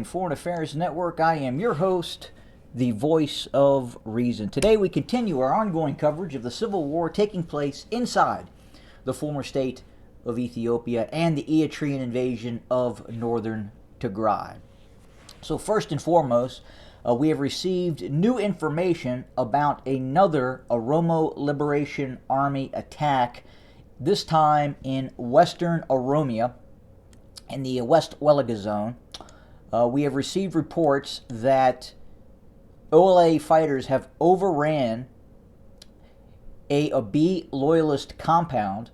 Foreign Affairs Network. I am your host, the voice of reason. Today we continue our ongoing coverage of the civil war taking place inside the former state of Ethiopia and the Eritrean invasion of northern Tigray. So first and foremost, we have received new information about another Oromo Liberation Army attack, this time in western Oromia, in the West Welaga zone. We have received reports that OLA fighters have overran a Abiy loyalist compound.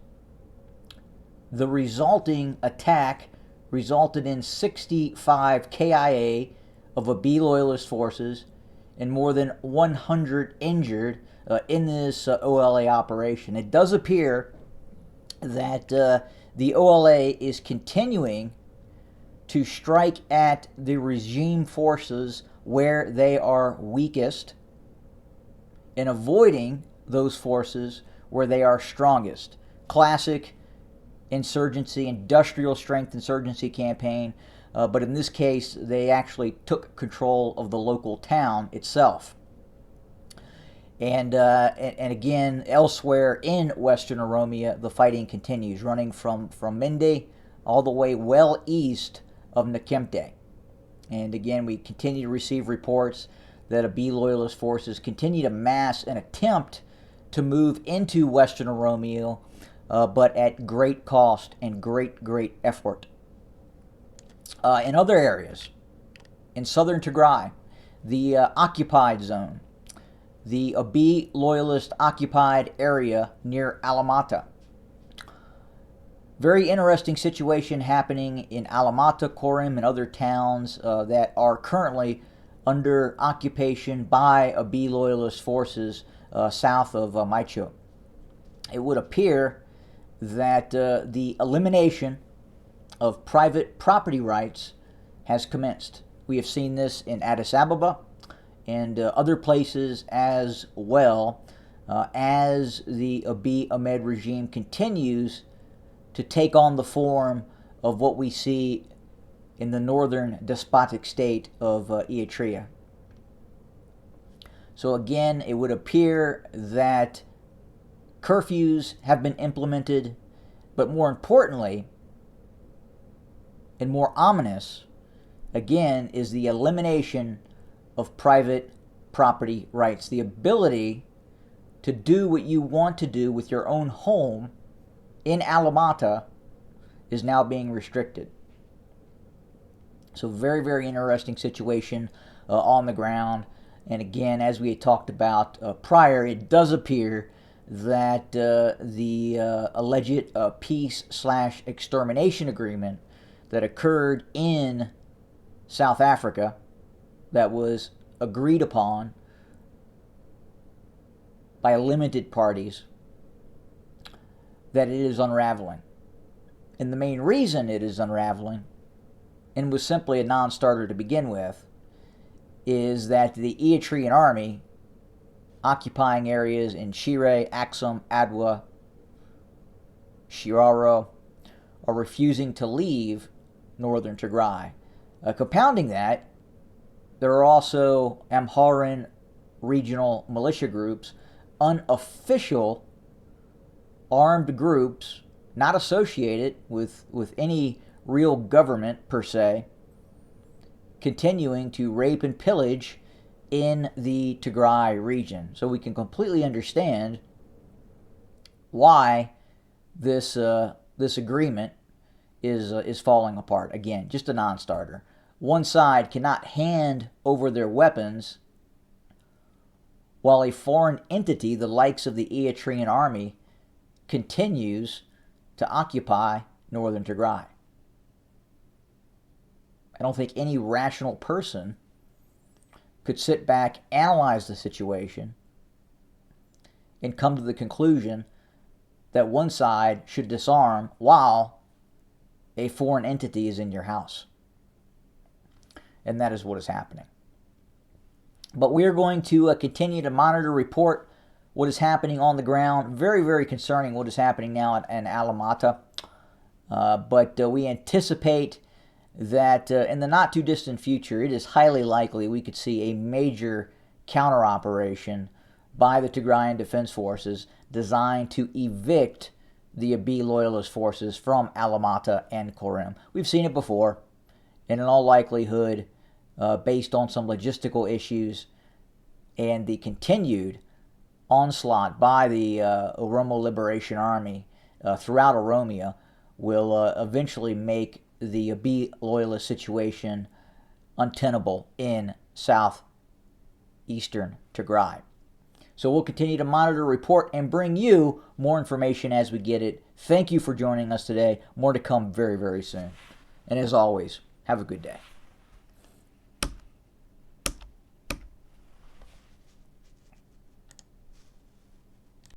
The resulting attack resulted in 65 KIA of Abiy loyalist forces and more than 100 injured in this OLA operation. It does appear that the OLA is continuing to strike at the regime forces where they are weakest and avoiding those forces where they are strongest. Classic insurgency, industrial strength insurgency campaign, but in this case they actually took control of the local town itself. And again, elsewhere in western Oromia, the fighting continues, running from Mende all the way well east of Nakemte. And again, we continue to receive reports that Abiy loyalist forces continue to mass and attempt to move into western Oromia, but at great cost and great effort. In other areas, in southern Tigray, the occupied zone, the Abiy loyalist occupied area near Alamata. Very interesting situation happening in Alamata, Korim, and other towns that are currently under occupation by Abiy loyalist forces south of Maicho. It would appear that the elimination of private property rights has commenced. We have seen this in Addis Ababa and other places as well, as the Abiy Ahmed regime continues to take on the form of what we see in the northern despotic state of Eritrea. So again, it would appear that curfews have been implemented, but more importantly, and more ominous, again, is the elimination of private property rights. The ability to do what you want to do with your own home in Alamata is now being restricted. So very interesting situation on the ground. And again, as we had talked about prior, it does appear that the alleged peace/extermination agreement that occurred in South Africa, that was agreed upon by limited parties, that it is unraveling. And the main reason it is unraveling, and was simply a non-starter to begin with, is that the Eritrean army occupying areas in Shire, Axum, Adwa, Shiraro are refusing to leave northern Tigray. Compounding that, there are also Amharan regional militia groups, unofficial armed groups, not associated with any real government per se, continuing to rape and pillage in the Tigray region. So we can completely understand why this agreement is falling apart. Again, just a non-starter. One side cannot hand over their weapons while a foreign entity, the likes of the Eritrean army, continues to occupy northern Tigray. I don't think any rational person could sit back, analyze the situation, and come to the conclusion that one side should disarm while a foreign entity is in your house. And that is what is happening. But we are going to continue to monitor, report what is happening on the ground. Very concerning what is happening now in Alamata. But we anticipate that in the not too distant future, it is highly likely we could see a major counter operation by the Tigrayan Defense Forces designed to evict the Abiy loyalist forces from Alamata and Korem. We've seen it before, and in all likelihood, based on some logistical issues and the continued onslaught by the Oromo Liberation Army throughout Oromia, will eventually make the Abiy loyalist situation untenable in southeastern Tigray. So we'll continue to monitor, report, and bring you more information as we get it. Thank you for joining us today. More to come very, very soon. And as always, have a good day.